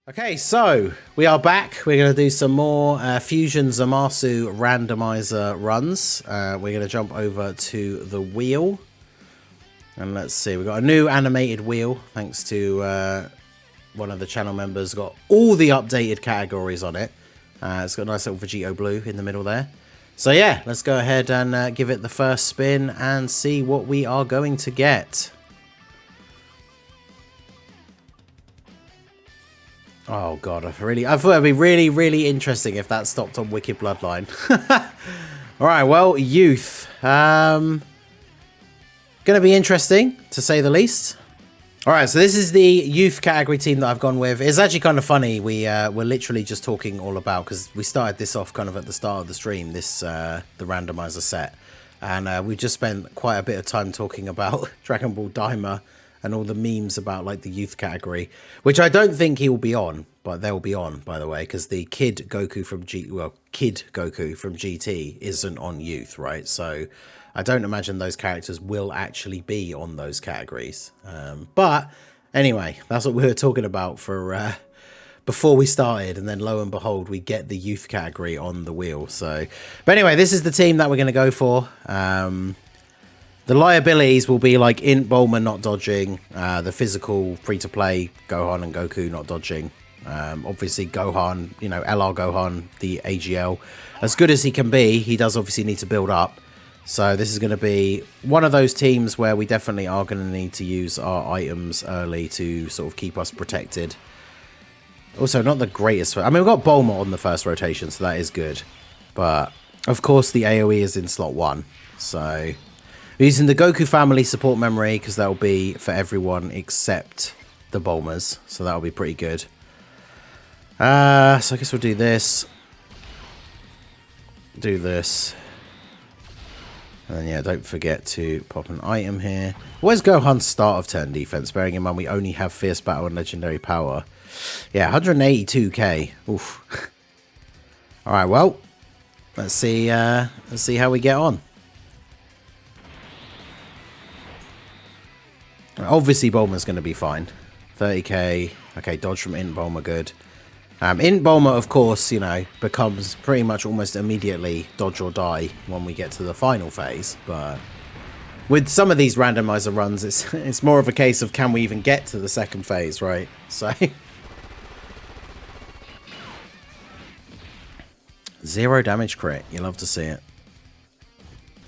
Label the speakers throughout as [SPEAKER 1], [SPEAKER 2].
[SPEAKER 1] Okay, so we are back. We're going to do some more Fusion ZAMASU randomizer runs. We're going to jump over to the wheel. And let's see, we've got a new animated wheel, thanks to one of the channel members. Got all the updated categories on it. It's got a nice little Vegito blue in the middle there. So yeah, let's go ahead and give it the first spin and see what we are going to get. Oh god, I thought it'd be really interesting if that stopped on Wicked Bloodline. Alright, well, youth. Gonna be interesting, to say the least. Alright, so this is the youth category team that I've gone with. It's actually kind of funny, we're literally just talking all about, because we started this off kind of at the start of the stream, this the randomizer set. And we just spent quite a bit of time talking about Dragon Ball Daima and all the memes about like the youth category, which I don't think he will be on, but they'll be on, by the way, because the Kid Goku from GT isn't on youth, right? So I don't imagine those characters will actually be on those categories. But anyway, that's what we were talking about for before we started, and then lo and behold, we get the youth category on the wheel. So, but anyway, this is the team that we're going to go for. The liabilities will be like Int Bulma not dodging, the physical free-to-play Gohan and Goku not dodging. Obviously Gohan, you know, LR Gohan, the AGL, as good as he can be, he does obviously need to build up. So this is going to be one of those teams where we definitely are going to need to use our items early to sort of keep us protected. Also, not the greatest. I mean, we've got Bulma on the first rotation, so that is good. But, of course, the AoE is in slot 1. So we're using the Goku family support memory because that will be for everyone except the Bulmas. So that will be pretty good. So I guess we'll do this. Do this. And then, yeah, don't forget to pop an item here. Where's Gohan's start of turn defense? Bearing in mind we only have Fierce Battle and Legendary Power. Yeah, 182k. Oof. Alright, well, let's see how we get on. Obviously, Bulma's going to be fine. 30k. Okay, dodge from Int Bulma, good. Int Bulma, of course, you know, becomes pretty much almost immediately dodge or die when we get to the final phase. But with some of these randomizer runs, it's more of a case of can we even get to the second phase, right? So 0 damage crit. You love to see it.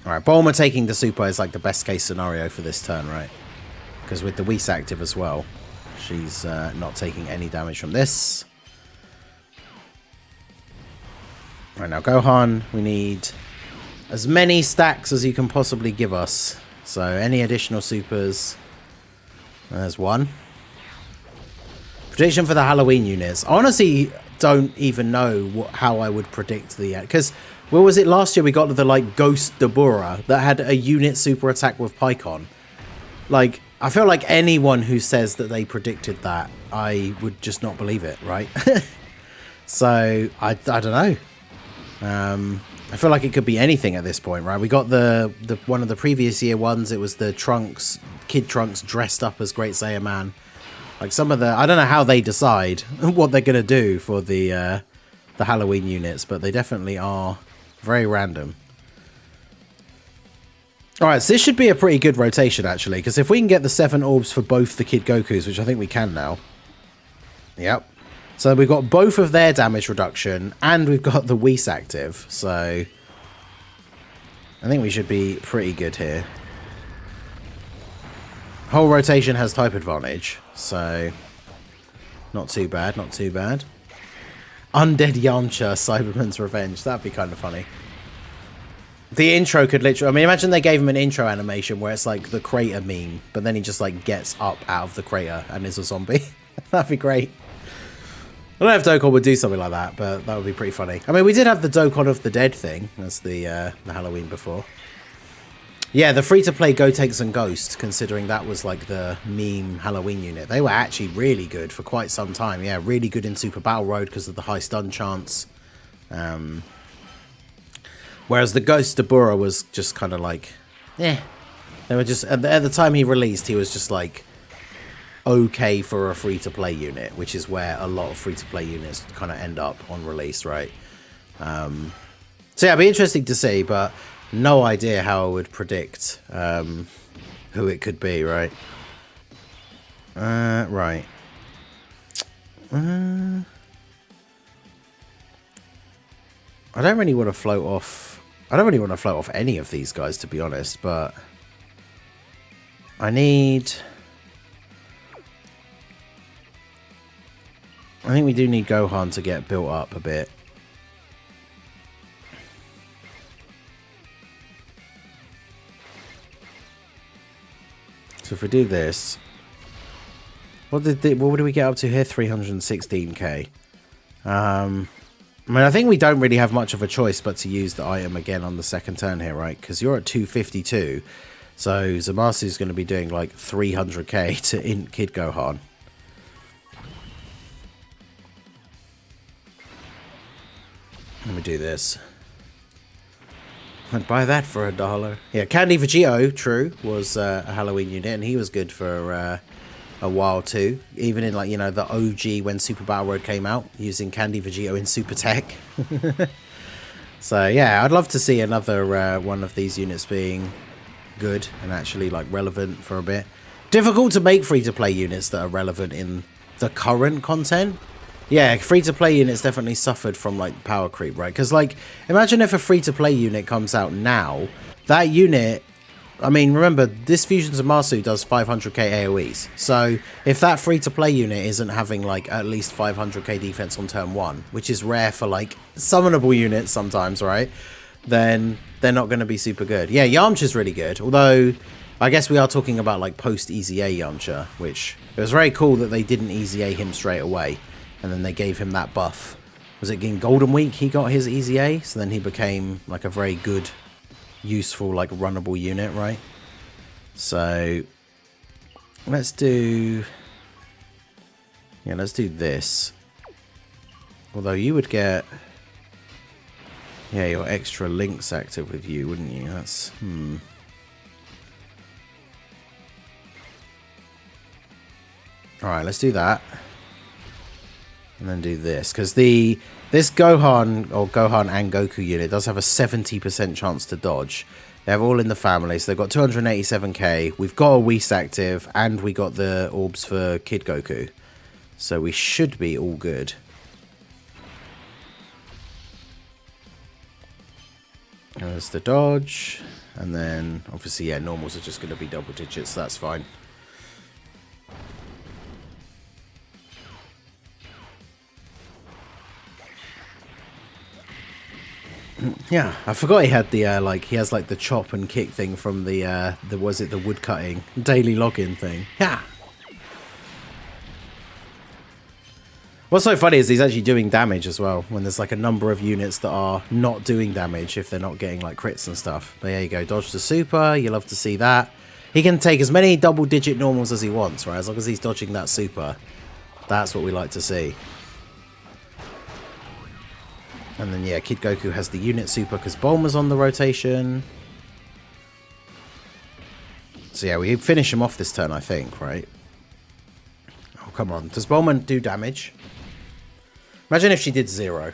[SPEAKER 1] Alright, Bulma taking the super is like the best case scenario for this turn, right? Because with the Whis active as well, she's not taking any damage from this. Right, now Gohan, we need as many stacks as you can possibly give us. So any additional supers. There's one. Prediction for the Halloween units. I honestly don't even know how I would predict the... Because, what was it last year? We got the, like, Ghost Dabura that had a unit super attack with Pycon. Like, I feel like anyone who says that they predicted that, I would just not believe it, right? So, I don't know. I feel like it could be anything at this point, right? We got the one of the previous year ones. It was the Trunks, Kid Trunks dressed up as Great Saiyaman. Like some of the, I don't know how they decide what they're gonna do for the Halloween units, but they definitely are very random. All right, so this should be a pretty good rotation actually, because if we can get the 7 orbs for both the Kid Gokus, which I think we can now. Yep. So we've got both of their damage reduction, and we've got the Whis active, so I think we should be pretty good here. Whole rotation has type advantage, so not too bad, not too bad. Undead Yamcha, Cyberman's Revenge, that'd be kind of funny. The intro could literally, I mean, imagine they gave him an intro animation where it's like the crater meme, but then he just like gets up out of the crater and is a zombie. That'd be great. I don't know if Dokkan would do something like that, but that would be pretty funny. I mean, we did have the Dokkan of the Dead thing as the Halloween before. Yeah, the free-to-play Gotenks and Ghost, considering that was like the meme Halloween unit. They were actually really good for quite some time. Yeah, really good in Super Battle Road because of the high stun chance. Whereas the Ghost Dabura was just kind of like, eh. They were just, at the time he released, he was just like okay for a free-to-play unit, which is where a lot of free-to-play units kind of end up on release, right? So yeah, it'd be interesting to see, but no idea how I would predict who it could be, right? Right. I don't really want to float off. I don't really want to float off any of these guys, to be honest, but I think we do need Gohan to get built up a bit. So if we do this, what do we get up to here? 316k. I mean, I think we don't really have much of a choice but to use the item again on the second turn here, right? Because you're at 252, so Zamasu is going to be doing like 300k to int Kid Gohan. Let me do this. I'd buy that for $1. Yeah, Candy Vegito, true, was a Halloween unit, and he was good for a while too. Even in, like, you know, the OG when Super Battle Road came out, using Candy Vegito in Super Tech. So yeah, I'd love to see another one of these units being good and actually like relevant for a bit. Difficult to make free-to-play units that are relevant in the current content. Yeah, free-to-play units definitely suffered from, like, power creep, right? Because, like, imagine if a free-to-play unit comes out now. That unit, I mean, remember, this Fusion Zamasu does 500k AoEs. So, if that free-to-play unit isn't having, like, at least 500k defense on turn 1, which is rare for, like, summonable units sometimes, right? Then they're not going to be super good. Yeah, Yamcha's really good, although I guess we are talking about, like, post-Easy A Yamcha, which it was very cool that they didn't Easy A him straight away. And then they gave him that buff. Was it in Golden Week he got his Easy A? So then he became like a very good, useful, like runnable unit, right? So let's do... yeah, let's do this. Although you would get... yeah, your extra links active with you, wouldn't you? That's... Alright, let's do that. And then do this, because this Gohan, or Gohan and Goku unit does have a 70% chance to dodge. They're all in the family, so they've got 287k. We've got a Whis active, and we got the orbs for Kid Goku. So we should be all good. There's the dodge, and then obviously, yeah, normals are just going to be double digits, so that's fine. Yeah, I forgot he had the like he has like the chop and kick thing from the was it the wood cutting daily login thing. Yeah. What's so funny is he's actually doing damage as well when there's like a number of units that are not doing damage if they're not getting like crits and stuff. But there you go, dodge the super. You love to see that. He can take as many double digit normals as he wants, right? As long as he's dodging that super, that's what we like to see. And then, yeah, Kid Goku has the unit super because Bulma's on the rotation. So, yeah, we finish him off this turn, I think, right? Oh, come on. Does Bulma do damage? Imagine if she did 0.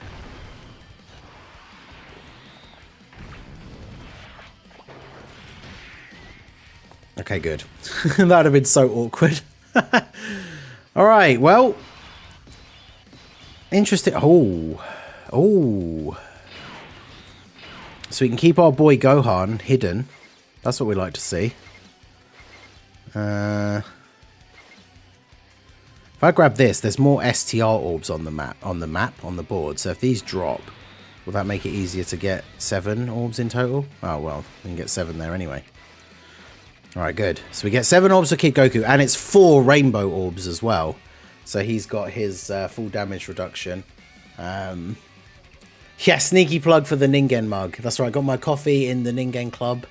[SPEAKER 1] Okay, good. That would have been so awkward. Alright, well. Interesting. Oh. So we can keep our boy Gohan hidden. That's what we like to see. If I grab this, there's more STR orbs on the map, board. So if these drop, will that make it easier to get 7 orbs in total? Oh, well, we can get 7 there anyway. Alright, good. So we get 7 orbs for Kid Goku, and it's 4 rainbow orbs as well. So he's got his full damage reduction. Yeah, sneaky plug for the Ningen mug. That's right, I got my coffee in the Ningen Club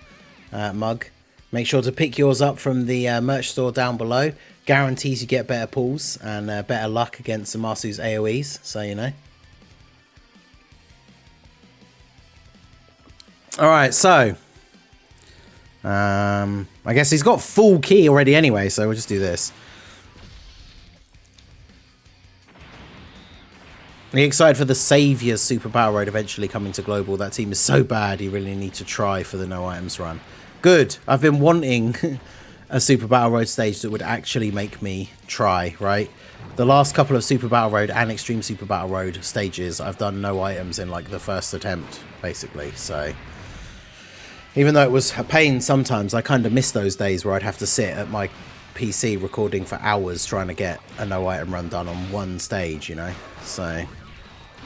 [SPEAKER 1] mug. Make sure to pick yours up from the merch store down below. Guarantees you get better pulls and better luck against Zamasu's AoEs, so you know. Alright, so. I guess he's got full key already anyway, so we'll just do this. Are you excited for the Saviour's Super Battle Road eventually coming to Global? That team is so bad, you really need to try for the no items run. Good. I've been wanting a Super Battle Road stage that would actually make me try, right? The last couple of Super Battle Road and Extreme Super Battle Road stages, I've done no items in like the first attempt, basically. So even though it was a pain sometimes, I kind of miss those days where I'd have to sit at my PC recording for hours trying to get a no item run done on one stage, you know? So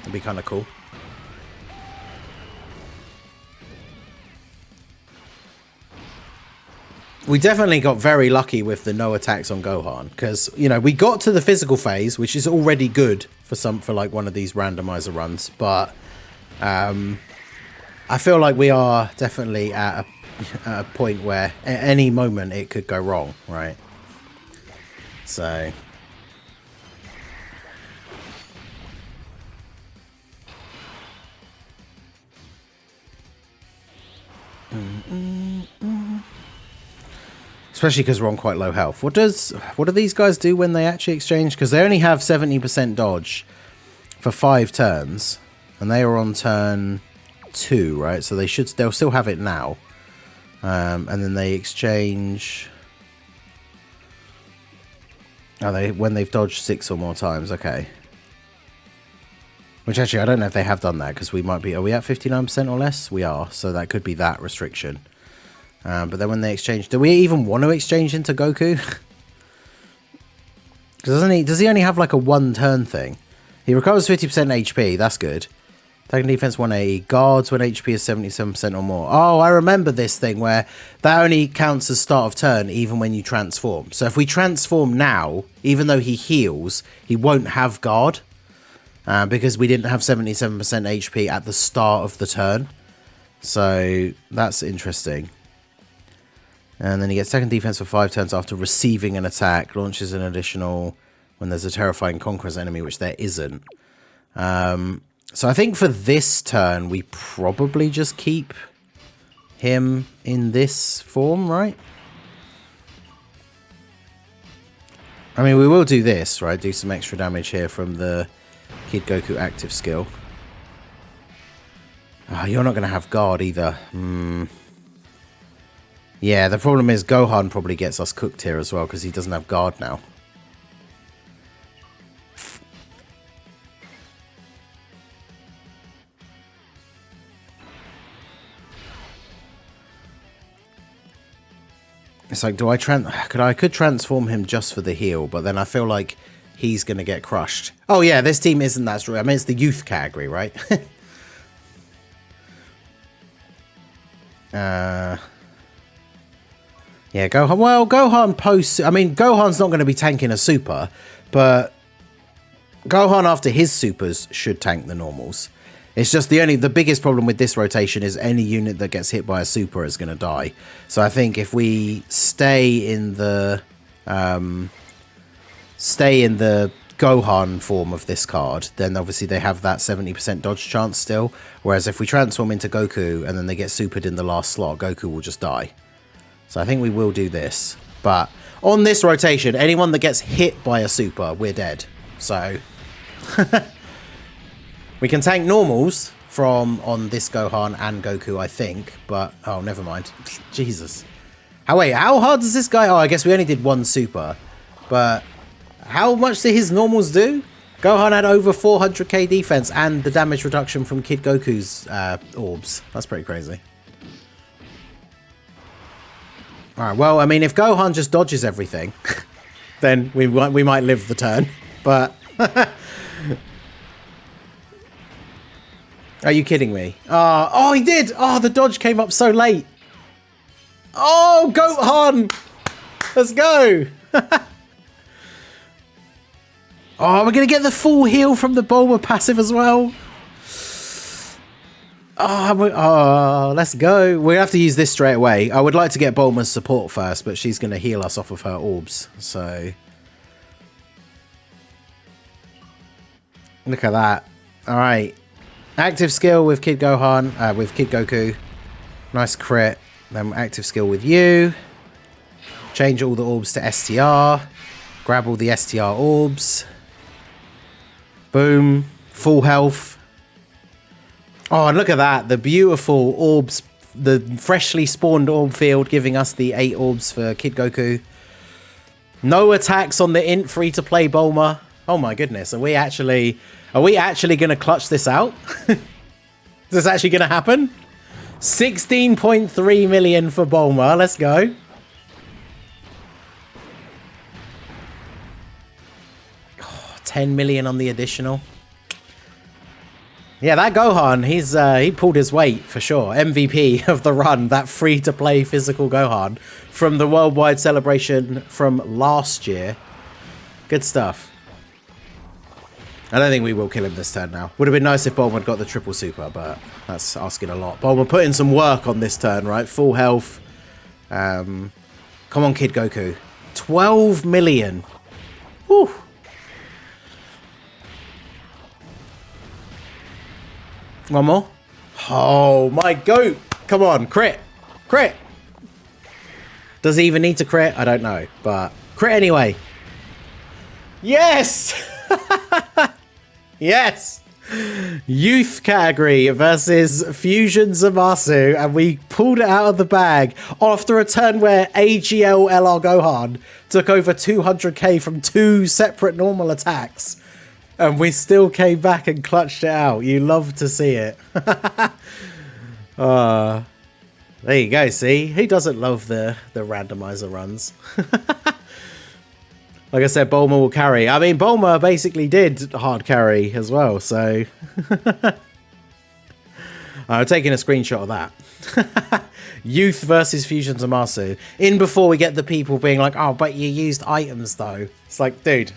[SPEAKER 1] it'd be kind of cool. We definitely got very lucky with the no attacks on Gohan because, you know, we got to the physical phase, which is already good for like one of these randomizer runs. But I feel like we are definitely at a point where at any moment it could go wrong, right? So especially because we're on quite low health. What do these guys do when they actually exchange? Because they only have 70% dodge for 5 turns, and they are on turn 2, right? So they'll still have it now, and then they exchange. Oh, when they've dodged 6 or more times, okay. Which actually I don't know if they have done that because we might be. Are we at 59% or less? We are, so that could be that restriction. But then when they exchange, do we even want to exchange into Goku? Because does he only have like a 1-turn thing? He recovers 50% HP, that's good. Attacking defense 180, guards when HP is 77% or more. Oh, I remember this thing where that only counts as start of turn even when you transform. So if we transform now, even though he heals, he won't have guard. Because we didn't have 77% HP at the start of the turn. So that's interesting. And then he gets second defense for 5 turns after receiving an attack. Launches an additional when there's a terrifying conqueror's enemy, which there isn't. So I think for this turn, we probably just keep him in this form, right? I mean, we will do this, right? Do some extra damage here from the Kid Goku active skill. Oh, you're not going to have guard either. Yeah, the problem is Gohan probably gets us cooked here as well because he doesn't have guard now. It's like, I could transform him just for the heal, but then I feel like he's going to get crushed. Oh yeah, this team isn't that strong. I mean, it's the youth category, right? Yeah, Gohan. Well, Gohan posts. I mean, Gohan's not going to be tanking a super, but Gohan after his supers should tank the normals. It's just the biggest problem with this rotation is any unit that gets hit by a super is going to die. So I think if we stay in the Gohan form of this card, then obviously they have that 70% dodge chance still. Whereas if we transform into Goku and then they get supered in the last slot, Goku will just die. So I think we will do this. But on this rotation, anyone that gets hit by a super, we're dead. So we can tank normals from on this Gohan and Goku, I think. But, oh, never mind. Jesus. How hard does this guy... Oh, I guess we only did 1 super. But how much did his normals do? Gohan had over 400k defense and the damage reduction from Kid Goku's orbs. That's pretty crazy. Alright, well, I mean, if Gohan just dodges everything, then we might live the turn. But... Are you kidding me? Oh, he did! Oh, the dodge came up so late. Oh, Gohan! Let's go! Oh, we're going to get the full heal from the Bulma passive as well. Oh, let's go. We'll have to use this straight away. I would like to get Bulma's support first, but she's going to heal us off of her orbs. So, look at that. All right. Active skill with Kid Gohan, with Kid Goku. Nice crit. Then active skill with you. Change all the orbs to STR. Grab all the STR orbs. Boom. Full health. Oh, and look at that. The beautiful orbs. The freshly spawned orb field giving us the 8 orbs for Kid Goku. No attacks on the int free-to-play Bulma. Oh my goodness. Are we actually going to clutch this out? Is this actually going to happen? 16.3 million for Bulma. Let's go. Oh, 10 million on the additional. Yeah, that Gohan, he pulled his weight for sure. MVP of the run, that free-to-play physical Gohan from the worldwide celebration from last year. Good stuff. I don't think we will kill him this turn now. Would have been nice if Bulma had got the triple super, but that's asking a lot. Bulma put in some work on this turn, right? Full health. Come on, Kid Goku. 12 million. Whew. One more. Oh, my goat. Come on, crit. Crit. Does he even need to crit? I don't know, but crit anyway. Yes! Yes! Youth category versus Fusion ZAMASU, and we pulled it out of the bag after a turn where AGL LR Gohan took over 200k from 2 separate normal attacks. And we still came back and clutched it out. You love to see it. There you go, see? Who doesn't love the randomizer runs? Like I said, Bulma will carry. I mean, Bulma basically did hard carry as well, so... I'm taking a screenshot of that. Youth versus Fusion ZAMASU. In before we get the people being like, oh, but you used items, though. It's like, dude...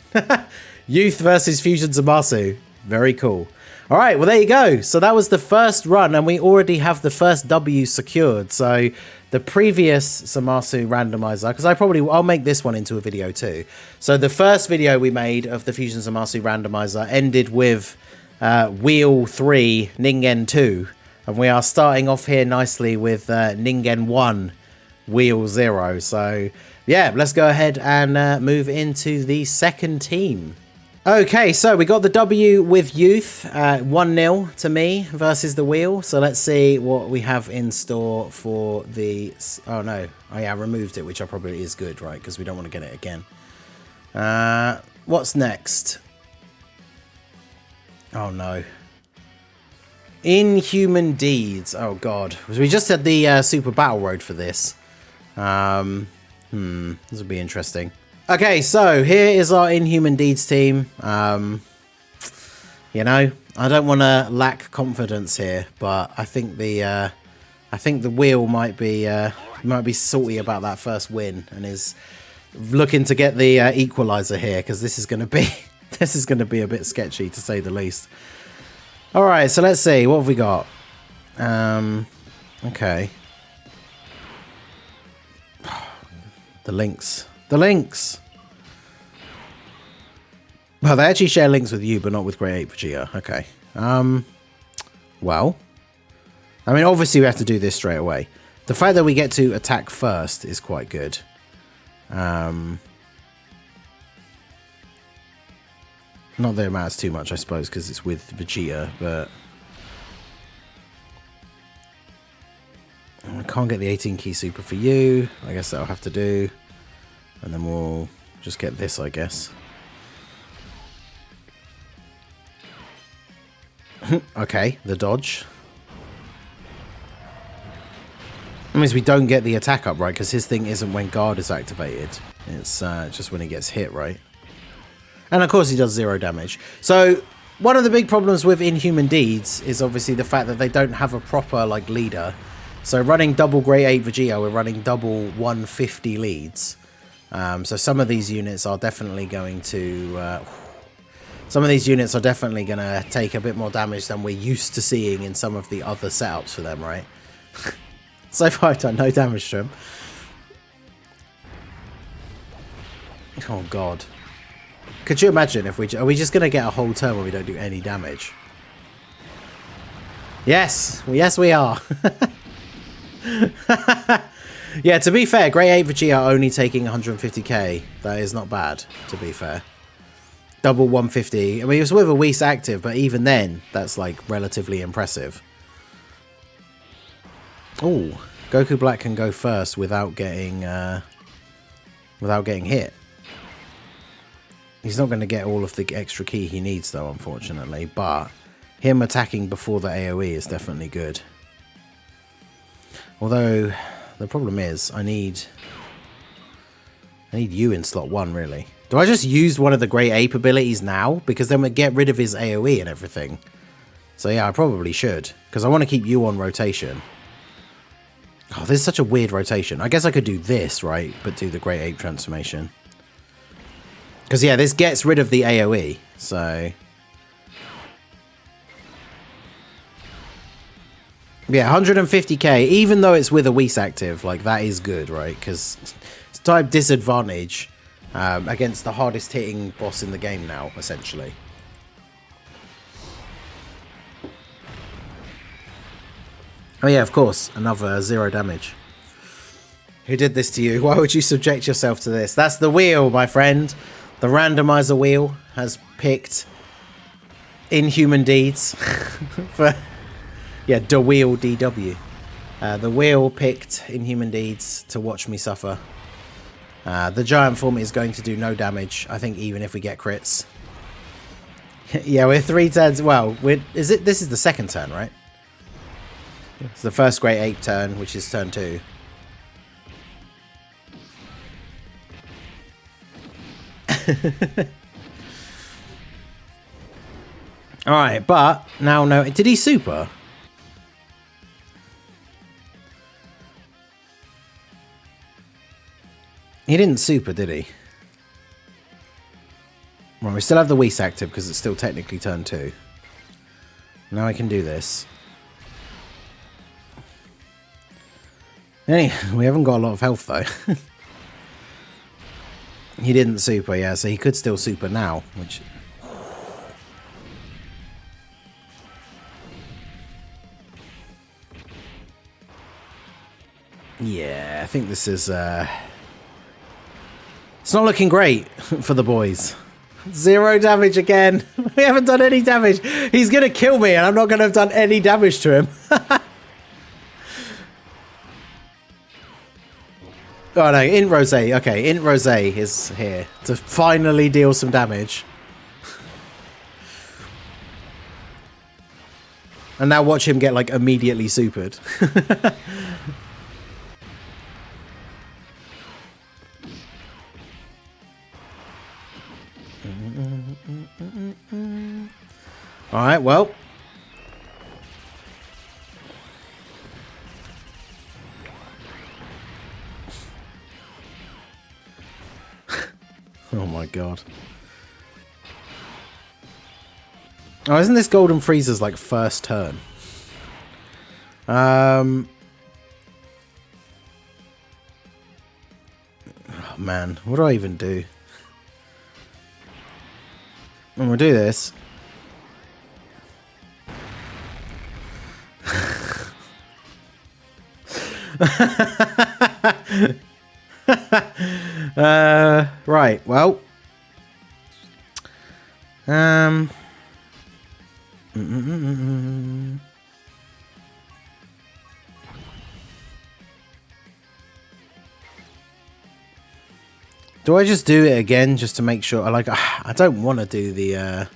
[SPEAKER 1] Youth versus Fusion ZAMASU. Very cool. All right, well, there you go. So that was the first run, and we already have the first W secured. So the previous ZAMASU randomizer, because I'll make this one into a video too. So the first video we made of the Fusion ZAMASU randomizer ended with Wheel 3, Ningen 2. And we are starting off here nicely with Ningen 1, Wheel 0. So yeah, let's go ahead and move into the second team. Okay, so we got the W with Youth, 1-0 to me versus the Wheel. So let's see what we have in store for the... Oh, no. Oh, yeah, I removed it, which I probably is good, right? Because we don't want to get it again. What's next? Oh, no. Inhuman Deeds. Oh, God. We just had the Super Battle Road for this. This will be interesting. Okay, so here is our Inhuman Deeds team. You know, I don't want to lack confidence here, but I think the Wheel might be salty about that first win and is looking to get the equalizer here, because this is going to be a bit sketchy to say the least. All right, so let's see what have we got. Okay, the links. The links. Well, they actually share links with you, but not with Grey 8 Vegeta. Okay. Well, I mean, obviously we have to do this straight away. The fact that we get to attack first is quite good. Not that it matters too much, I suppose, because it's with Vegeta, but... I can't get the 18 key super for you. I guess that'll have to do. And then we'll just get this, I guess. Okay, the dodge. That means we don't get the attack up, right? Because his thing isn't when guard is activated. It's just when he gets hit, right? And of course he does 0 damage. So one of the big problems with Inhuman Deeds is obviously the fact that they don't have a proper like leader. So running double Grey 8 Vegeta, we're running double 150 leads. So some of these units are definitely going to... take a bit more damage than we're used to seeing in some of the other setups for them, right? So far I've done no damage to them. Oh god. Could you imagine if are we just going to get a whole turn where we don't do any damage? Yes! Yes we are! Yeah, to be fair, Grey 8 Vegeta only taking 150k. That is not bad, to be fair. Double 150. I mean, it was with a Whis active, but even then, that's like relatively impressive. Oh, Goku Black can go first without getting hit. He's not going to get all of the extra ki he needs, though, unfortunately. But him attacking before the AoE is definitely good. Although the problem is, I need you in slot 1, really. Do I just use one of the Great Ape abilities now? Because then we get rid of his AoE and everything. So yeah, I probably should. Because I want to keep you on rotation. Oh, this is such a weird rotation. I guess I could do this, right? But do the Great Ape transformation. Because yeah, this gets rid of the AoE. So yeah, 150k. Even though it's with a Whis active, like that is good, right? Because it's type disadvantage. Against the hardest hitting boss in the game now, essentially. Oh yeah, of course, another 0 damage. Who did this to you? Why would you subject yourself to this? That's the wheel, my friend. The randomizer wheel has picked Inhuman Deeds for, yeah, the wheel DW. The wheel picked Inhuman Deeds to watch me suffer. The giant form is going to do no damage, I think, even if we get crits. Yeah, we're 3 turns. Well, this is the second turn, right? It's the first Great Ape turn, which is turn 2. Alright, but now no. Did he super? He didn't super, did he? Well, we still have the Whis active because it's still technically turn 2. Now I can do this. We haven't got a lot of health though. He didn't super, yeah, so he could still super now, which... Yeah, I think this is... It's not looking great for the boys. 0 damage again. We haven't done any damage. He's going to kill me and I'm not going to have done any damage to him. Oh no, Int Rose. Okay, Int Rose is here to finally deal some damage. And now watch him get like immediately supered. Alright, well. Oh my god. Oh, isn't this Golden Frieza's like first turn? Oh man, what do I even do? I'm gonna do this. Right, well. Do I just do it again just to make sure? I don't want to do the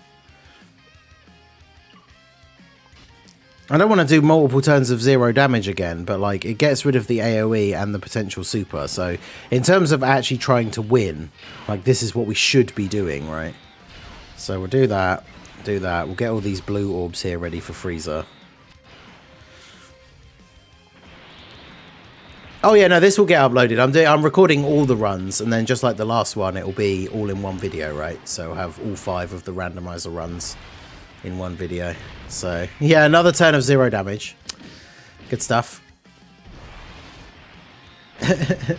[SPEAKER 1] I don't want to do multiple turns of 0 damage again, but like it gets rid of the AoE and the potential super. So in terms of actually trying to win, like this is what we should be doing, right? So we'll do that, We'll get all these blue orbs here ready for Frieza. Oh yeah, no, this will get uploaded. I'm recording all the runs, and then just like the last one, it will be all in one video, right? So I'll have all 5 of the randomizer runs in one video. So yeah, another turn of 0 damage. Good stuff.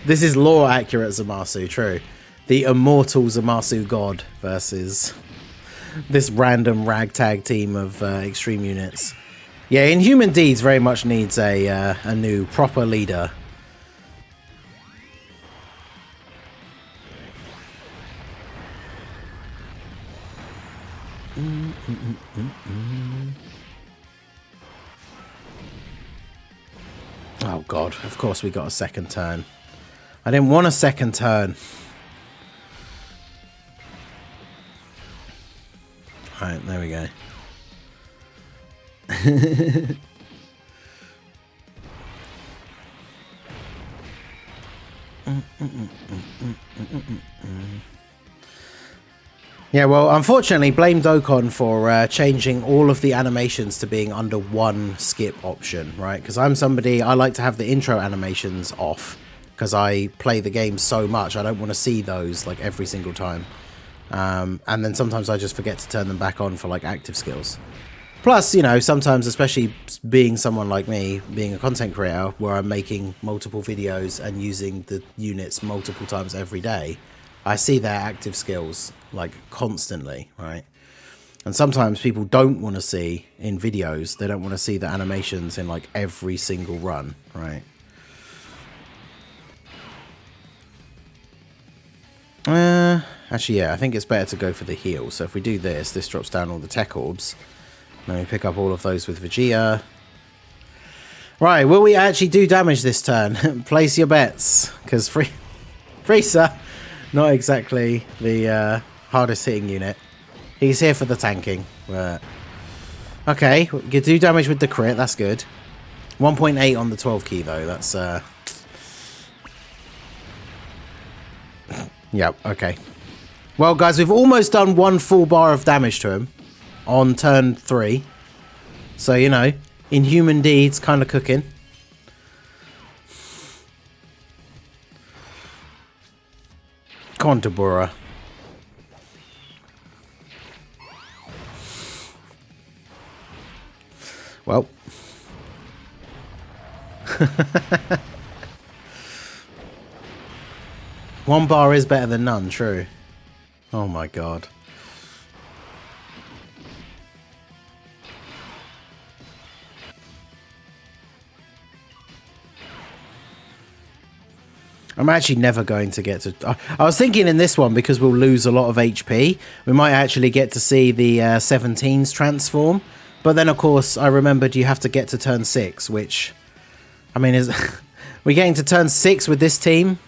[SPEAKER 1] This is lore accurate Zamasu, true. The immortal Zamasu god versus this random ragtag team of extreme units. Yeah, Inhuman Deeds very much needs a new proper leader. Oh god, of course we got a second turn. I didn't want a second turn. Alright, there we go. Yeah, well, unfortunately, blame Dokkan for changing all of the animations to being under one skip option, right? Because I'm somebody, I like to have the intro animations off because I play the game so much. I don't want to see those like every single time. And then sometimes I just forget to turn them back on for like active skills. Plus, you know, sometimes, especially being someone like me, being a content creator where I'm making multiple videos and using the units multiple times every day, I see their active skills like constantly, right? And sometimes people don't want to see in videos, they don't want to see the animations in like every single run, right? Actually, yeah, I think it's better to go for the heal. So if we do this, this drops down all the tech orbs. Then we pick up all of those with Vegeta. Right, will we actually do damage this turn? Place your bets, because Frieza, not exactly the hardest hitting unit. He's here for the tanking. But okay, we can do damage with the crit, that's good. 1.8 on the 12 key though, that's yep, okay. Well guys, we've almost done one full bar of damage to him on turn 3. So, you know, Inhuman Deeds kind of cooking. Come on, Tabura. Well. One bar is better than none, true. Oh my god. I'm actually never going to get to... I was thinking in this one, because we'll lose a lot of HP, we might actually get to see the 17s transform. But then, of course, I remembered you have to get to turn 6, which... I mean, is we're getting to turn 6 with this team?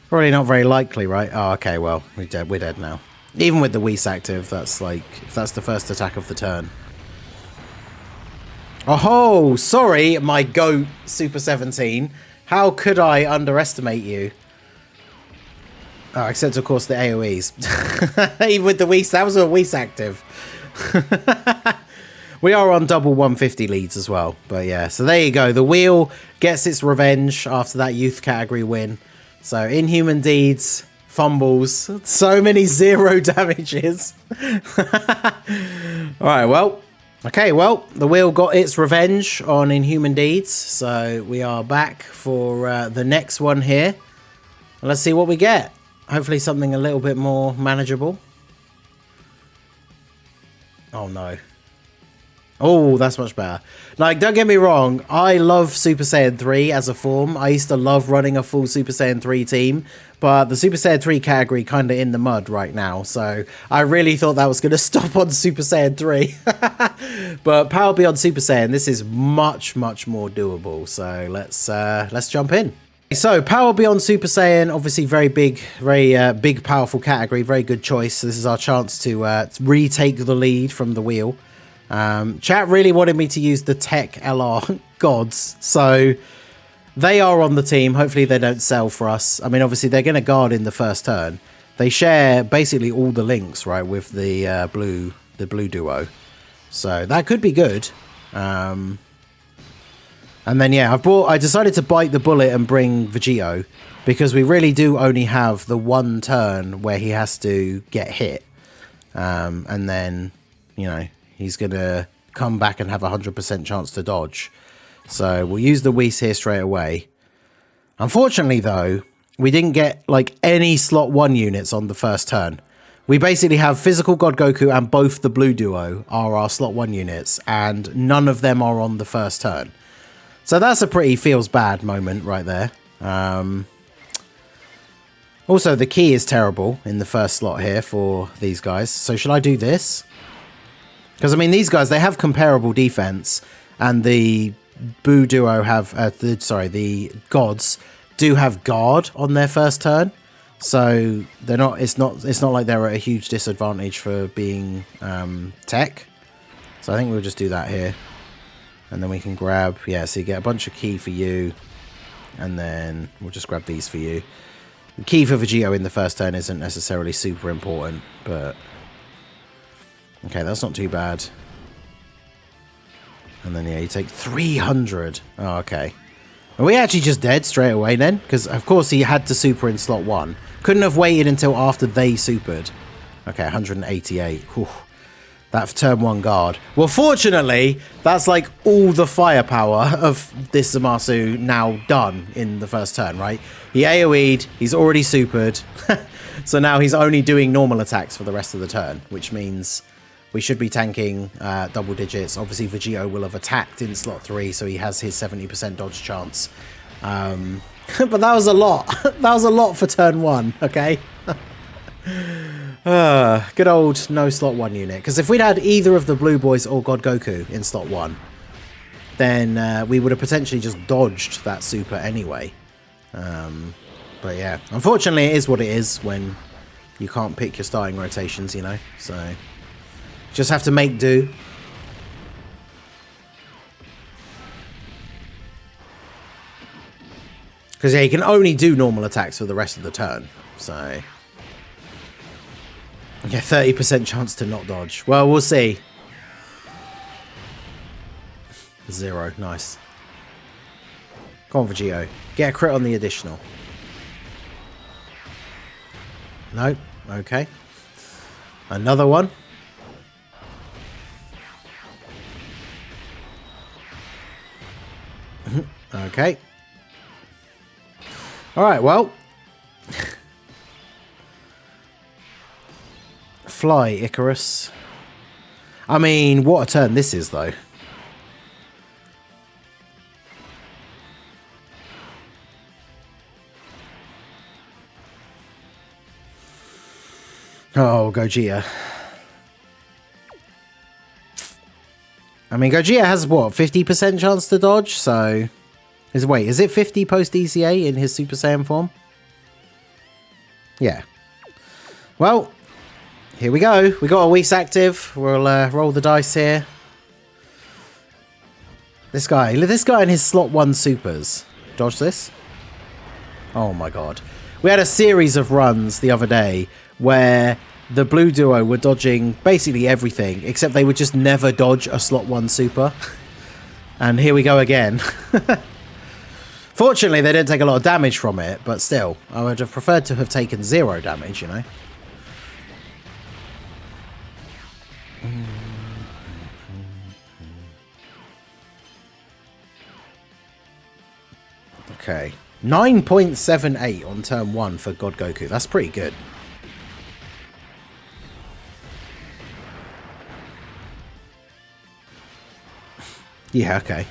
[SPEAKER 1] Probably not very likely, right? Oh, okay, well, we're dead now. Even with the Whis active, that's like... if that's the first attack of the turn. Oh, sorry, my goat, Super 17. How could I underestimate you? Oh, except, of course, the AoEs. Even with the Whis, that was a Whis active. We are on double 150 leads as well. But yeah, so there you go. The wheel gets its revenge after that youth category win. So Inhuman Deeds, fumbles, so many 0 damages. Alright, well. Okay, well, the wheel got its revenge on Inhuman Deeds. So we are back for the next one here. Let's see what we get. Hopefully something a little bit more manageable. Oh no. Oh, that's much better. Like, don't get me wrong, I love Super Saiyan 3 as a form. I used to love running a full Super Saiyan 3 team, but the Super Saiyan 3 category kind of in the mud right now, so I really thought that was going to stop on Super Saiyan 3. But Power Beyond Super Saiyan, this is much, much more doable, so let's jump in. So, Power Beyond Super Saiyan, obviously very big, big, powerful category, very good choice. This is our chance to retake the lead from the wheel. Chat really wanted me to use the Tech LR gods, so they are on the team. Hopefully they don't sell for us. I mean, obviously they're going to guard in the first turn. They share basically all the links, right, with the blue duo, so that could be good. And then yeah, I decided to bite the bullet and bring Vegito because we really do only have the one turn where he has to get hit, and then, you know, he's going to come back and have a 100% chance to dodge. So we'll use the Whis here straight away. Unfortunately, though, we didn't get like any slot 1 units on the first turn. We basically have Physical God Goku and both the blue duo are our slot 1 units, and none of them are on the first turn. So that's a pretty feels bad moment right there. Also, the key is terrible in the first slot here for these guys. So should I do this? Because, I mean, these guys, they have comparable defense, and the Boo duo have, the gods do have guard on their first turn. So they're not, it's not like they're at a huge disadvantage for being tech. So I think we'll just do that here. And then we can grab, yeah, so you get a bunch of key for you. And then we'll just grab these for you. The key for Vegito in the first turn isn't necessarily super important, but... Okay, that's not too bad. And then, yeah, you take 300. Oh, okay. Are we actually just dead straight away then? Because, of course, he had to super in slot 1. Couldn't have waited until after they supered. Okay, 188. Whew. That turn 1 guard. Well, fortunately, that's like all the firepower of this Zamasu now done in the first turn, right? He AoE'd, he's already supered. So now he's only doing normal attacks for the rest of the turn, which means we should be tanking double digits. Obviously, Vegito will have attacked in slot 3, so he has his 70% dodge chance. But that was a lot. That was a lot for turn 1, okay? Good old no slot 1 unit. Because if we'd had either of the Blue Boys or God Goku in slot 1, then we would have potentially just dodged that super anyway. But yeah, unfortunately it is what it is when you can't pick your starting rotations, you know. So just have to make do. Because yeah, you can only do normal attacks for the rest of the turn. So yeah, 30% chance to not dodge. Well, we'll see. 0, nice. Come on, Vegito. Get a crit on the additional. No, okay. Another one. Okay. Alright, well. Fly, Icarus. I mean, what a turn this is, though. Oh, Gogeta. I mean, Gogeta has, what, 50% chance to dodge? So, wait, is it 50 post-ECA in his Super Saiyan form? Yeah. Well, here we go. We got a Whis active. We'll roll the dice here. This guy in his slot 1 supers. Dodge this. Oh my god. We had a series of runs the other day where the blue duo were dodging basically everything, except they would just never dodge a slot 1 super. And here we go again. Fortunately, they didn't take a lot of damage from it, but still, I would have preferred to have taken 0 damage, you know. Okay. 9.78 on turn 1 for God Goku. That's pretty good. Yeah, okay.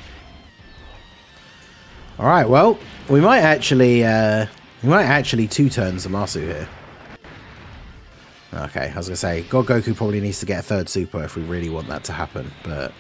[SPEAKER 1] Alright, well, we might actually 2 turns Zamasu here. Okay, I was going to say, God Goku probably needs to get a 3rd super if we really want that to happen, but...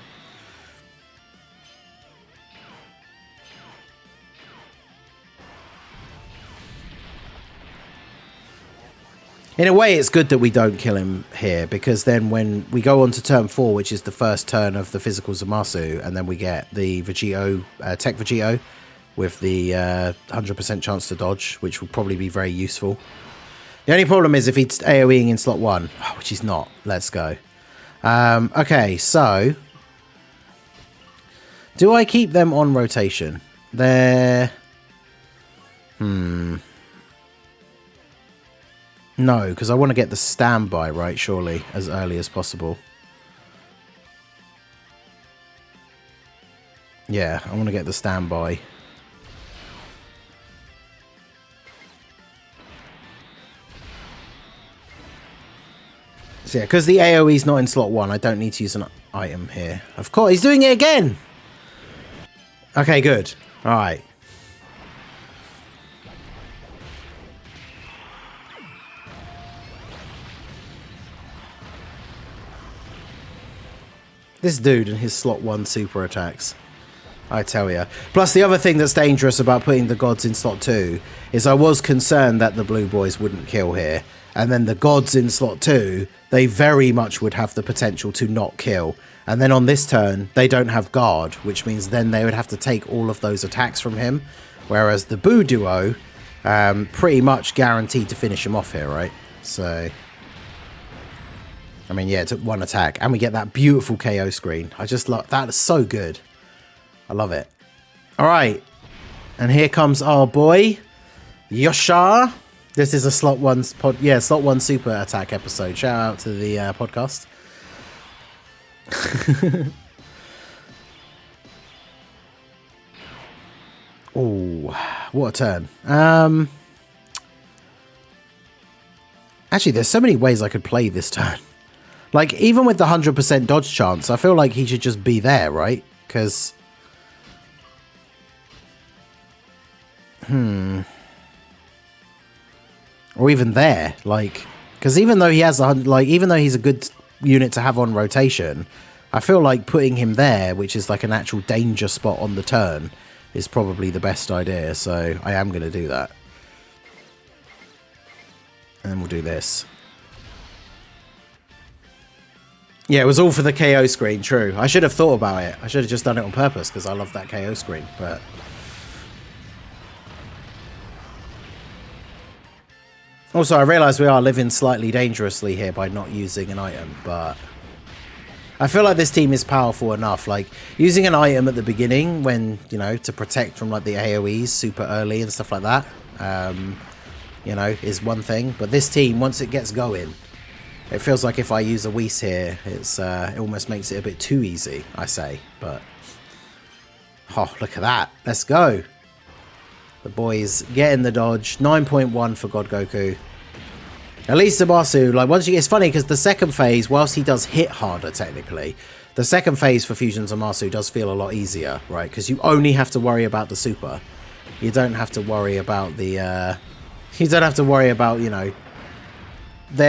[SPEAKER 1] In a way, it's good that we don't kill him here, because then when we go on to turn 4, which is the first turn of the physical Zamasu, and then we get the Vegito, Tech Vegito, with the 100% chance to dodge, which will probably be very useful. The only problem is if he's AoEing in slot 1, which he's not. Let's go. Okay, so... do I keep them on rotation? They're... No, because I want to get the standby, right, surely, as early as possible. Yeah, I want to get the standby. So yeah, because the AoE's not in slot 1, I don't need to use an item here. Of course, he's doing it again! Okay, good. Alright. This dude and his slot 1 super attacks. I tell ya. Plus, the other thing that's dangerous about putting the gods in slot 2 is I was concerned that the blue boys wouldn't kill here. And then the gods in slot 2, they very much would have the potential to not kill. And then on this turn, they don't have guard, which means then they would have to take all of those attacks from him. Whereas the Boo duo, pretty much guaranteed to finish him off here, right? So, I mean, yeah, it took 1 attack. And we get that beautiful KO screen. I just love that. It's so good. I love it. All right. And here comes our boy, Yosha. This is a slot 1 slot 1 super attack episode. Shout out to the podcast. Oh, what a turn. Actually, there's so many ways I could play this turn. Like, even with the 100% dodge chance, I feel like he should just be there, right? Because... Or even there, like... Because even though he has even though he's a good unit to have on rotation, I feel like putting him there, which is like an actual danger spot on the turn, is probably the best idea. So I am going to do that. And then we'll do this. Yeah, it was all for the KO screen, true. I should have thought about it. I should have just done it on purpose because I love that KO screen, but... Also, I realise we are living slightly dangerously here by not using an item, but... I feel like this team is powerful enough. Like, using an item at the beginning when, you know, to protect from, like, the AoEs super early and stuff like that, you know, is one thing. But this team, once it gets going, it feels like if I use a Whis here, it's it almost makes it a bit too easy, I say. But, oh, look at that. Let's go. The boys getting the dodge. 9.1 for God Goku. At least ZAMASU, like, once you... It's funny, because the second phase, whilst he does hit harder, technically, the second phase for Fusion ZAMASU does feel a lot easier, right? Because you only have to worry about the super. You don't have to worry about the... you don't have to worry about, you know...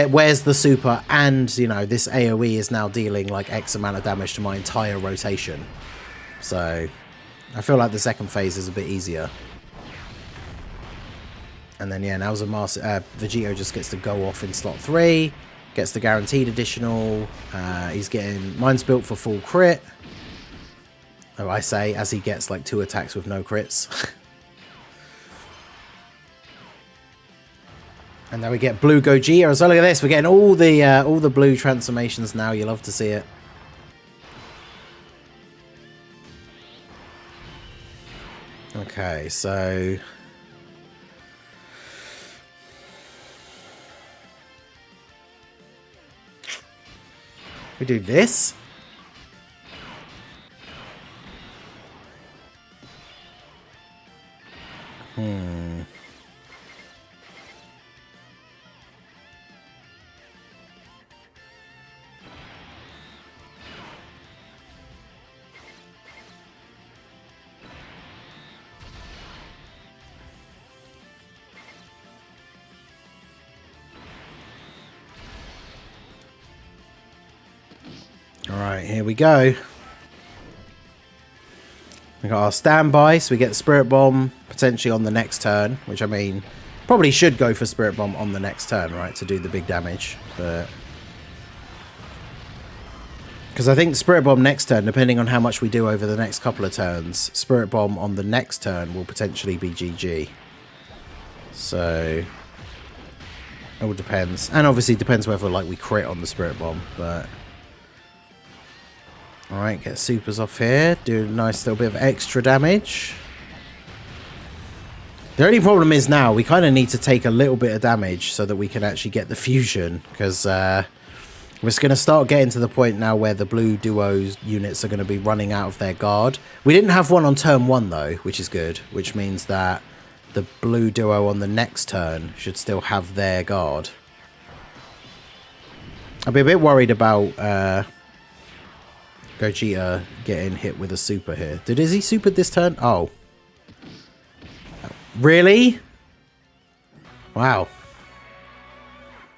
[SPEAKER 1] where's the super, and, you know, this AoE is now dealing, like, X amount of damage to my entire rotation. So, I feel like the second phase is a bit easier. And then, yeah, now Vegito just gets to go off in slot 3. Gets the guaranteed additional. He's getting... Mine's built for full crit. Oh, I say, as he gets, like, 2 attacks with no crits. And then we get blue Gogeta. So look at this. We're getting all the blue transformations now. You love to see it. Okay, so... We do this. Alright, here we go. We got our standby, so we get Spirit Bomb potentially on the next turn, which I mean, probably should go for Spirit Bomb on the next turn, right, to do the big damage. But because I think Spirit Bomb next turn, depending on how much we do over the next couple of turns, Spirit Bomb on the next turn will potentially be GG. So it all depends. And obviously it depends whether like we crit on the Spirit Bomb, but... Alright, get supers off here. Do a nice little bit of extra damage. The only problem is now, we kind of need to take a little bit of damage so that we can actually get the fusion. Because we're going to start getting to the point now where the blue duo's units are going to be running out of their guard. We didn't have one on turn 1 though, which is good. Which means that the blue duo on the next turn should still have their guard. I'll be a bit worried about... Gogeta getting hit with a super here. Is he supered this turn? Oh. Really? Wow.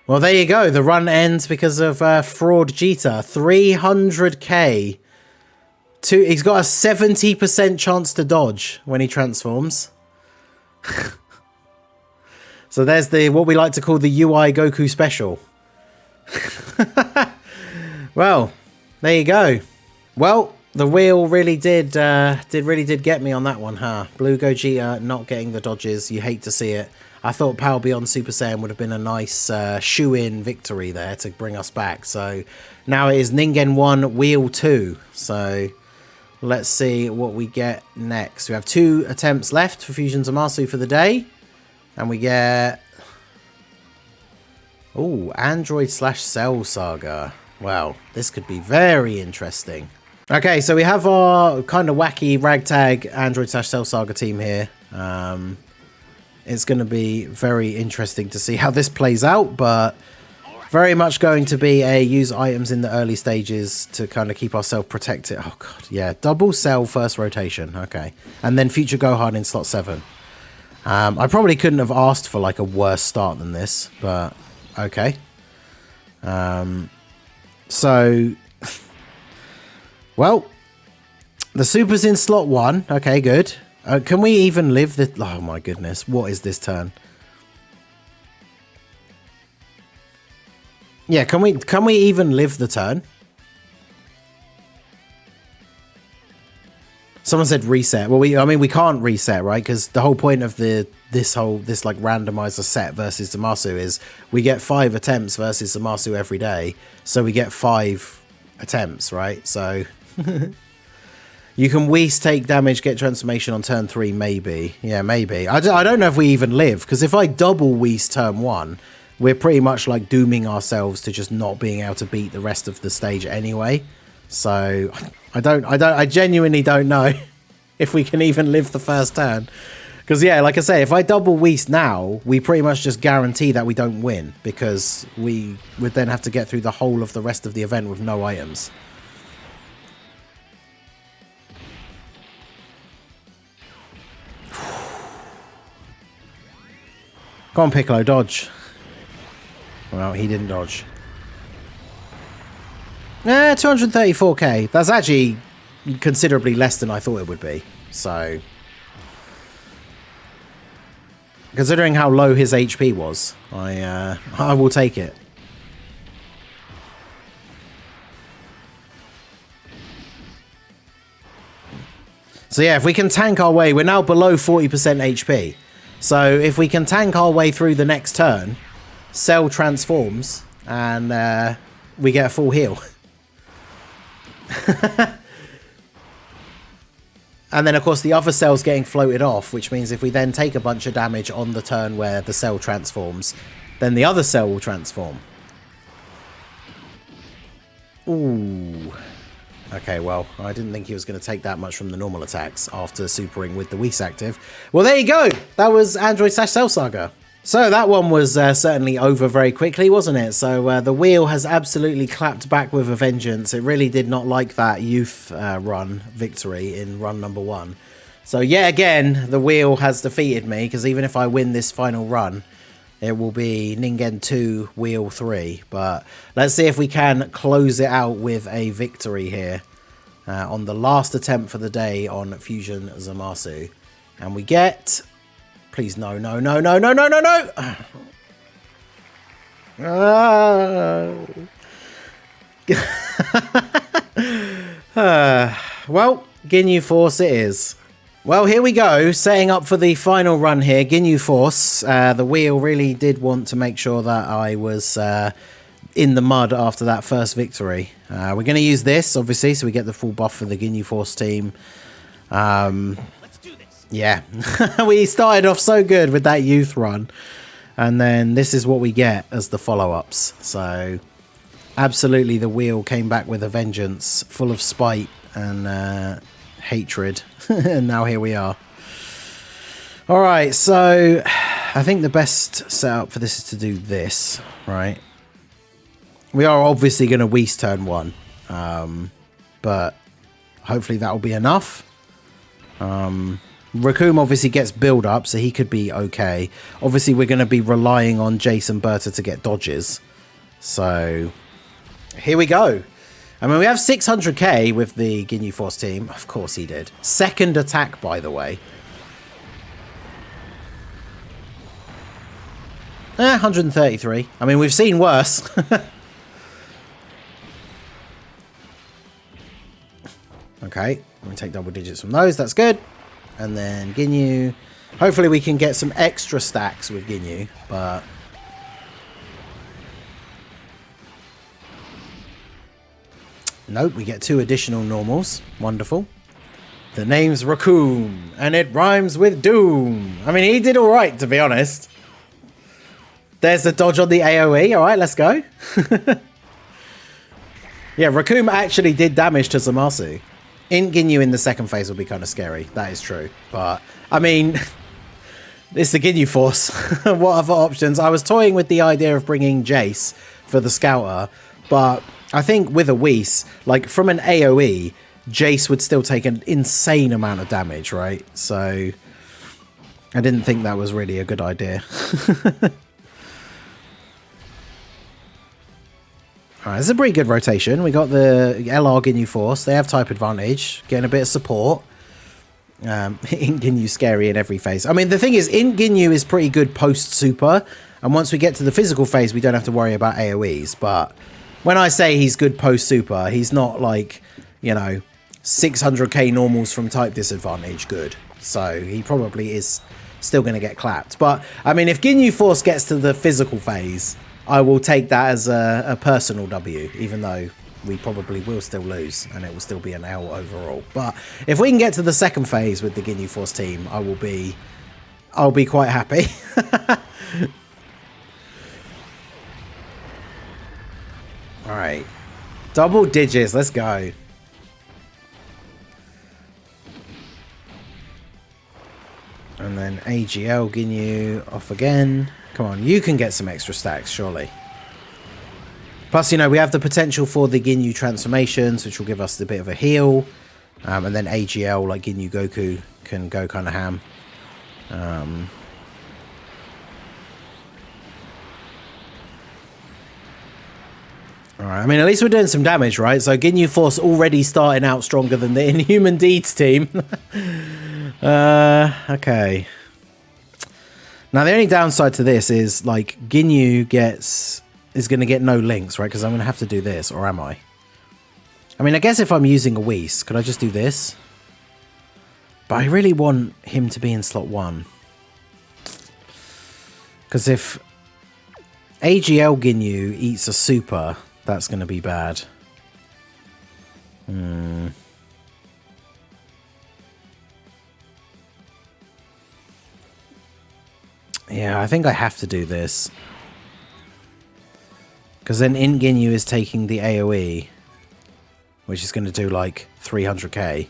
[SPEAKER 1] Well, there you go. The run ends because of Fraud Jita. 300k He's got a 70% chance to dodge when he transforms. So there's what we like to call the UI Goku special. Well, there you go. Well, the wheel really did get me on that one, huh? Blue Gogeta not getting the dodges. You hate to see it. I thought Power Beyond Super Saiyan would have been a nice shoe-in victory there to bring us back. So now it is Ningen 1, Wheel 2. So let's see what we get next. We have 2 attempts left for Fusion ZAMASU for the day. And we get... oh, Android/Cell Saga. Wow, this could be very interesting. Okay, so we have our kind of wacky ragtag Android/Cell Saga team here. It's going to be very interesting to see how this plays out, but very much going to be a use items in the early stages to kind of keep ourselves protected. Oh, God, yeah. Double Cell first rotation. Okay. And then Future Gohan in slot 7. I probably couldn't have asked for like a worse start than this, but okay. So, well, the Super's in slot 1. Okay, good. Can we even live the... oh my goodness, what is this turn? Yeah, can we even live the turn? Someone said reset. Well, I mean we can't reset, right? Because the whole point of this like randomizer set versus ZAMASU is we get 5 attempts versus ZAMASU every day, so we get 5 attempts, right? So you can Whis take damage, get transformation on turn 3, maybe. Yeah, maybe. I don't know if we even live, because if I double Whis turn 1, we're pretty much like dooming ourselves to just not being able to beat the rest of the stage anyway. So I genuinely don't know if we can even live the first turn. Because yeah, like I say, if I double Whis now, we pretty much just guarantee that we don't win, because we would then have to get through the whole of the rest of the event with no items. Go on, Piccolo, dodge. Well, he didn't dodge. 234k. That's actually considerably less than I thought it would be. So, considering how low his HP was, I will take it. So yeah, if we can tank our way, we're now below 40% HP. So if we can tank our way through the next turn, Cell transforms, and we get a full heal. And then, of course, the other Cell's getting floated off, which means if we then take a bunch of damage on the turn where the Cell transforms, then the other Cell will transform. Ooh. Okay, well, I didn't think he was going to take that much from the normal attacks after supering with the Whis active. Well, there you go. That was Android/Cell Saga. So that one was certainly over very quickly, wasn't it? So the wheel has absolutely clapped back with a vengeance. It really did not like that youth run victory in run number 1. So yet again, the wheel has defeated me, because even if I win this final run, it will be Ningen 2, Wheel 3. But let's see if we can close it out with a victory here on the last attempt for the day on Fusion ZAMASU. And we get... please, no, no, no, no, no, no, no, no! Well, Ginyu Force it is. Well, here we go, setting up for the final run here, Ginyu Force. The wheel really did want to make sure that I was in the mud after that first victory. We're going to use this, obviously, so we get the full buff for the Ginyu Force team. Yeah, we started off so good with that youth run, and then this is what we get as the follow-ups. So, absolutely, the wheel came back with a vengeance, full of spite and hatred, and now here we are. All right, so I think the best setup for this is to do this, right? We are obviously going to Whis turn 1, but hopefully that will be enough. Raccoon obviously gets build up, so he could be okay. Obviously, we're going to be relying on Jason Berta to get dodges. So, here we go. I mean, we have 600k with the Ginyu Force team. Of course he did. Second attack, by the way. 133. I mean, we've seen worse. Okay, I'm going to take double digits from those. That's good. And then Ginyu. Hopefully we can get some extra stacks with Ginyu, but... Nope, we get 2 additional normals. Wonderful. The name's Raccoon, and it rhymes with Doom. I mean, he did alright, to be honest. There's the dodge on the AoE. Alright, let's go. Yeah, Raccoon actually did damage to Zamasu. Int Ginyu in the second phase will be kind of scary. That is true. But, I mean... It's the Ginyu Force. What other options? I was toying with the idea of bringing Jace for the Scouter, but I think with a Whis, like from an AoE, Jace would still take an insane amount of damage, right? So I didn't think that was really a good idea. Alright, it's a pretty good rotation. We got the LR Ginyu Force. They have type advantage, getting a bit of support. Int Ginyu scary in every phase. I mean, the thing is, Int Ginyu is pretty good post-super, and once we get to the physical phase, we don't have to worry about AoEs, but when I say he's good post-super, he's not like, you know, 600k normals from type disadvantage good. So he probably is still going to get clapped. But, I mean, if Ginyu Force gets to the physical phase, I will take that as a personal W, even though we probably will still lose, and it will still be an L overall. But if we can get to the second phase with the Ginyu Force team, I'll be quite happy. Alright. Double digits, let's go. And then AGL Ginyu off again. Come on, you can get some extra stacks, surely. Plus, you know, we have the potential for the Ginyu transformations, which will give us a bit of a heal. And then AGL, like Ginyu Goku, can go kind of ham. Alright, I mean, at least we're doing some damage, right? So Ginyu Force already starting out stronger than the Inhuman Deeds team. Okay. Now, the only downside to this is, like, Ginyu is going to get no links, right? Because I'm going to have to do this, or am I? I mean, I guess if I'm using a Whis, could I just do this? But I really want him to be in slot 1. Because if AGL Ginyu eats a super, that's going to be bad. Yeah, I think I have to do this. Because then Int Ginyu is taking the AoE, which is going to do like 300k.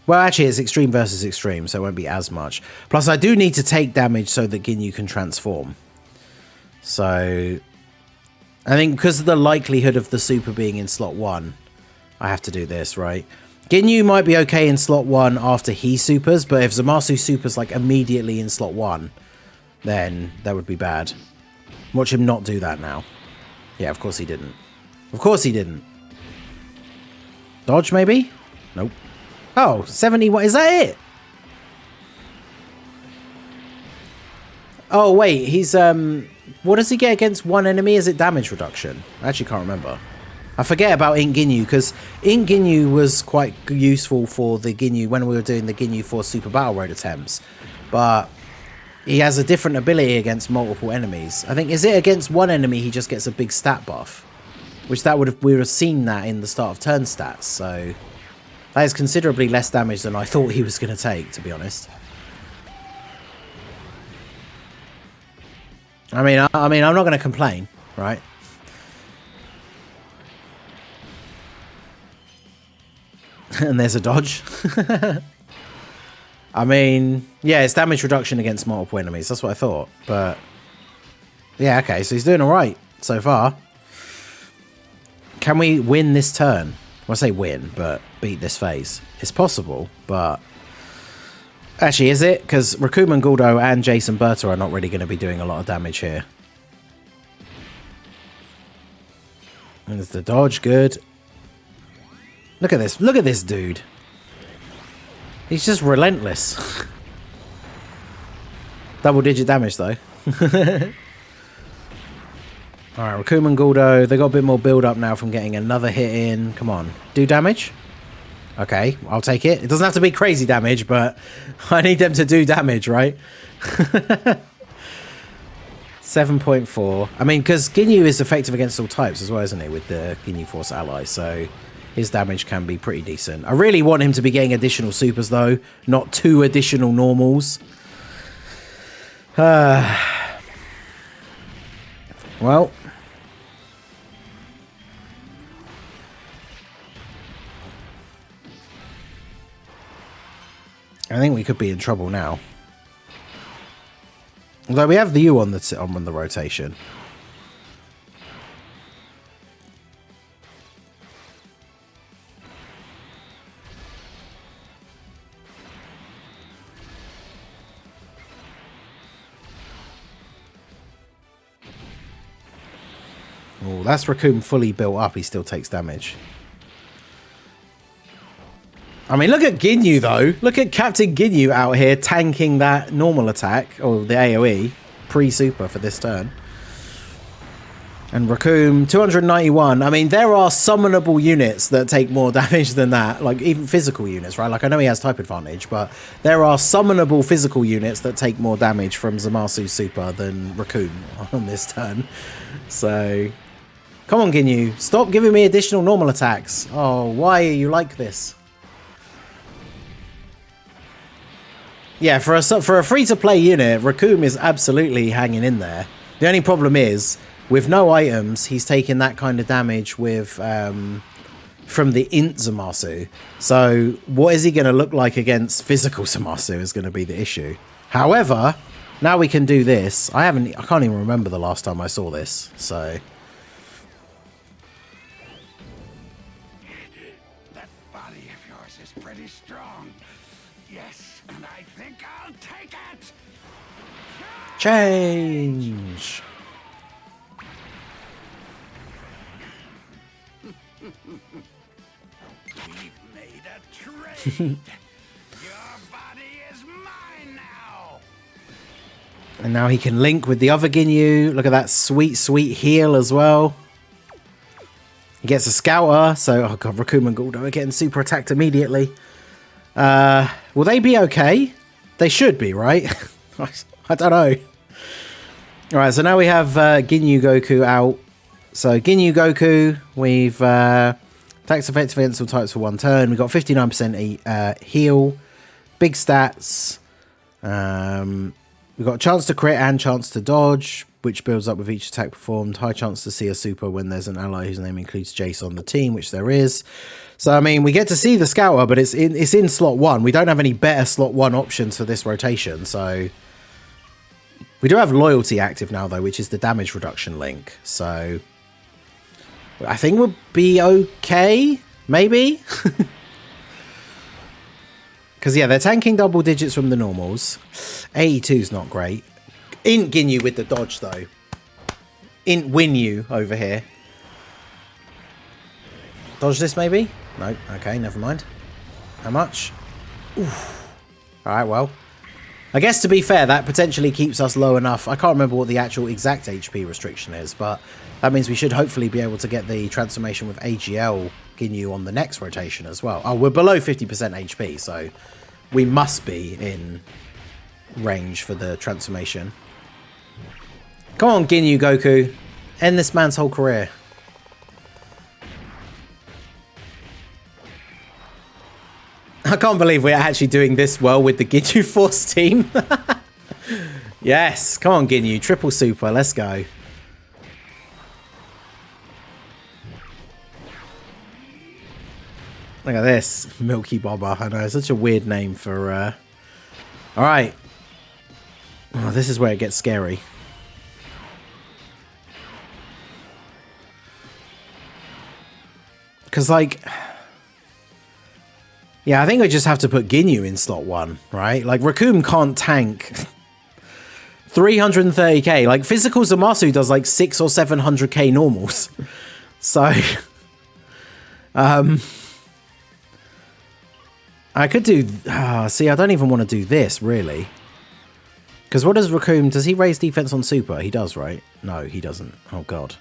[SPEAKER 1] Well, actually, it's extreme versus extreme, so it won't be as much. Plus, I do need to take damage so that Ginyu can transform. So, I think because of the likelihood of the super being in slot 1, I have to do this, right? Ginyu might be okay in slot 1 after he supers, but if Zamasu supers like immediately in slot 1, then that would be bad. Watch him not do that now. Yeah, of course he didn't. Of course he didn't. Dodge, maybe? Nope. Oh, 71. Is that it? Oh, wait. He's, what does he get against one enemy? Is it damage reduction? I actually can't remember. I forget about Int Ginyu, because Int Ginyu was quite useful for the Ginyu when we were doing the Ginyu Force Super Battle Road attempts. But he has a different ability against multiple enemies. I think, is it against one enemy he just gets a big stat buff? Which we would have seen that in the start of turn stats, so that is considerably less damage than I thought he was going to take, to be honest. I mean, I'm not going to complain, right? And there's a dodge. I mean, yeah, it's damage reduction against multiple enemies. That's what I thought. But, yeah, okay. So he's doing all right so far. Can we win this turn? Well, I say win, but beat this phase. It's possible, but... Actually, is it? Because Raccoon Guldo and Jason Berta are not really going to be doing a lot of damage here. And there's the dodge. Good. Look at this. Look at this dude. He's just relentless. Double-digit damage, though. Alright, Raccoon and Guldo, they got a bit more build-up now from getting another hit in. Come on. Do damage? Okay, I'll take it. It doesn't have to be crazy damage, but I need them to do damage, right? 7.4. I mean, because Ginyu is effective against all types as well, isn't he? With the Ginyu Force ally, so his damage can be pretty decent. I really want him to be getting additional supers, though. Not 2 additional normals. Well... I think we could be in trouble now. Although we have the U on the rotation. Oh, that's Raccoon fully built up. He still takes damage. I mean, look at Ginyu, though. Look at Captain Ginyu out here tanking that normal attack, or the AoE, pre-super for this turn. And Raccoon, 291. I mean, there are summonable units that take more damage than that. Like, even physical units, right? Like, I know he has type advantage, but there are summonable physical units that take more damage from ZAMASU super than Raccoon on this turn. So, come on, Ginyu. Stop giving me additional normal attacks. Oh, why are you like this? Yeah, for a free-to-play unit, Raccoon is absolutely hanging in there. The only problem is, with no items, he's taking that kind of damage with from the int ZAMASU. So, what is he going to look like against physical ZAMASU is going to be the issue. However, now we can do this. I can't even remember the last time I saw this, so...
[SPEAKER 2] That body of yours is pretty strong. Yes, and I think I'll take it.
[SPEAKER 1] Change.
[SPEAKER 2] We've made a trade. Your body is mine now.
[SPEAKER 1] And now he can link with the other Ginyu. Look at that sweet, sweet heal as well. He gets a scouter, so oh god, Raccoon and Guldo are getting super attacked immediately. Will they be okay? They should be, right? I don't know. Alright, so now we have Ginyu Goku out. So Ginyu Goku, we've attacks effective against all types for 1 turn. We've got 59% heal, big stats. We've got a chance to crit and chance to dodge, which builds up with each attack performed. High chance to see a super when there's an ally whose name includes Jace on the team, which there is. So, I mean, we get to see the Scouter, but it's in slot 1. We don't have any better slot 1 options for this rotation, so... We do have Loyalty active now, though, which is the damage reduction link. So, I think we'll be okay, maybe? Because, yeah, they're tanking double digits from the normals. 82's not great. Int Ginyu with the dodge, though. Int Winyu over here. Dodge this, maybe? No. Okay, never mind. How much? Oof. Alright, well. I guess, to be fair, that potentially keeps us low enough. I can't remember what the actual exact HP restriction is, but that means we should hopefully be able to get the transformation with AGL Ginyu on the next rotation as well. Oh, we're below 50% HP, so we must be in range for the transformation. Come on, Ginyu Goku. End this man's whole career. I can't believe we're actually doing this well with the Ginyu Force team. Yes, come on, Ginyu. Triple super. Let's go. Look at this. Milky Bobber. I know, such a weird name for... Alright. Oh, this is where it gets scary. Because, like... Yeah, I think we just have to put Ginyu in slot 1, right? Like, Raccoon can't tank 330k. Like, physical ZAMASU does like 600 or 700k normals. So, I could do... see, I don't even want to do this, really. Because what does Raccoon... Does he raise defense on super? He does, right? No, he doesn't. Oh, God.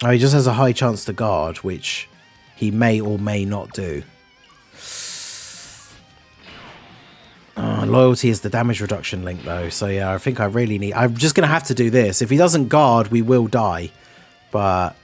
[SPEAKER 1] Oh, he just has a high chance to guard, which he may or may not do. Loyalty is the damage reduction link, though. So, yeah, I think I really need... I'm just going to have to do this. If he doesn't guard, we will die. But...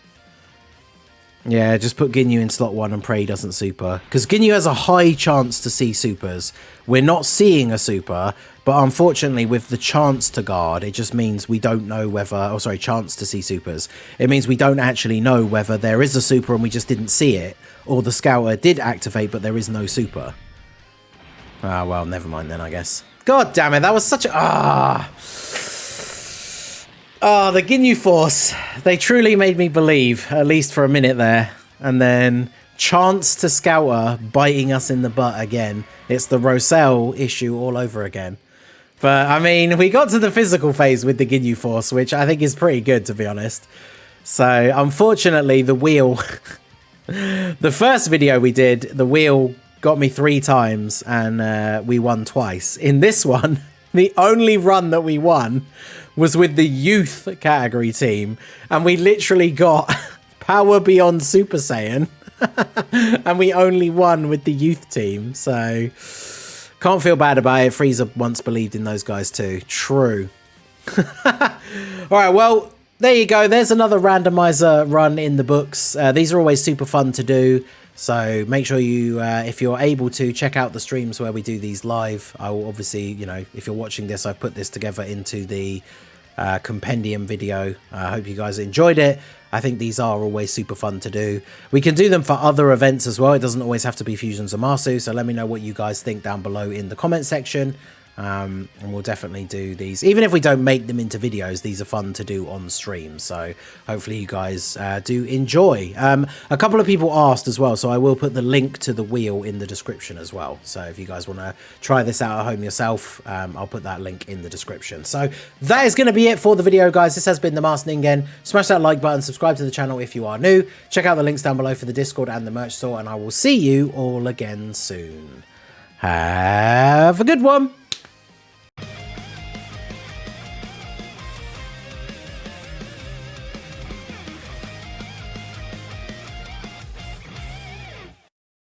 [SPEAKER 1] yeah, just put Ginyu in slot 1 and pray he doesn't super. Because Ginyu has a high chance to see supers. We're not seeing a super, but unfortunately with the chance to guard, it just means we don't know whether... oh, sorry, chance to see supers. It means we don't actually know whether there is a super and we just didn't see it, or the scouter did activate but there is no super. Ah, well, never mind then, I guess. God damn it, that was such a... the Ginyu Force. They truly made me believe, at least for a minute there. And then chance to scouter biting us in the butt again. It's the Rosell issue all over again. But, I mean, we got to the physical phase with the Ginyu Force, which I think is pretty good, to be honest. So, unfortunately, the wheel... the first video we did, the wheel got me 3 times, and we won twice. In this one, the only run that we won was with the youth category team, and we literally got power beyond Super Saiyan, and we only won with the youth team, so can't feel bad about it. Frieza once believed in those guys too. True. Alright, well, there you go. There's another randomizer run in the books. These are always super fun to do. So make sure you, if you're able to, check out the streams where we do these live. I will obviously, you know, if you're watching this, I've put this together into the compendium video. I hope you guys enjoyed it. I think these are always super fun to do. We can do them for other events as well. It doesn't always have to be Fusion ZAMASU. So let me know what you guys think down below in the comment section. And we'll definitely do these. Even if we don't make them into videos, these are fun to do on stream. So hopefully you guys do enjoy. A couple of people asked as well, so I will put the link to the wheel in the description as well. So if you guys want to try this out at home yourself, I'll put that link in the description. So that is going to be it for the video, guys. This has been the Masked Ningen. Smash that like button, subscribe to the channel if you are new. Check out the links down below for the Discord and the merch store, and I will see you all again soon. Have a good one.